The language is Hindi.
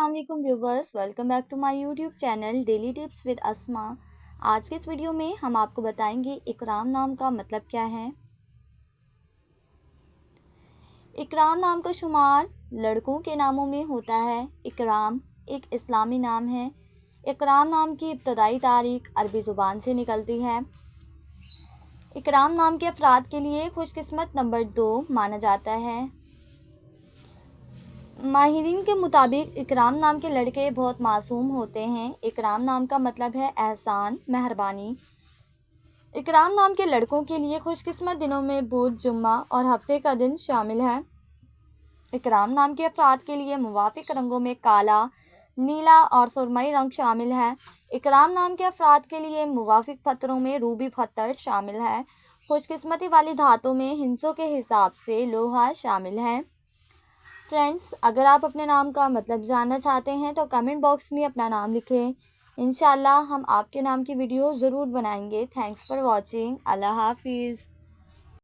वालेकुम viewers, welcome back to my YouTube channel daily tips with Asma. आज के इस वीडियो में हम आपको बताएंगे इकराम नाम का मतलब क्या है। इकराम नाम का शुमार लड़कों के नामों में होता है। इकराम एक इस्लामी नाम है। इकराम नाम की इब्तदाई तारीख अरबी ज़ुबान से निकलती है। इकराम नाम के अफराद के लिए खुशकिस्मत नंबर 2 माना जाता है। माहिरीन के मुताबिक इकराम नाम के लड़के बहुत मासूम होते हैं। इकराम नाम का मतलब है एहसान, मेहरबानी। इकराम नाम के लड़कों के लिए खुशकिस्मत दिनों में बुध, जुम्मा और हफ्ते का दिन शामिल है। इकराम नाम के अफराद के लिए मुवाफिक रंगों में काला, नीला और सुरमई रंग शामिल है। इकराम नाम के अफराद के लिए मुवाफिक पत्थरों में रूबी पत्थर शामिल है। खुशकिस्मती वाली धातों में हिंसों के हिसाब से लोहा शामिल है। फ्रेंड्स, अगर आप अपने नाम का मतलब जानना चाहते हैं तो कमेंट बॉक्स में अपना नाम लिखें। इंशाल्लाह हम आपके नाम की वीडियो ज़रूर बनाएंगे। Thanks for watching. अल्लाह हाफिज़।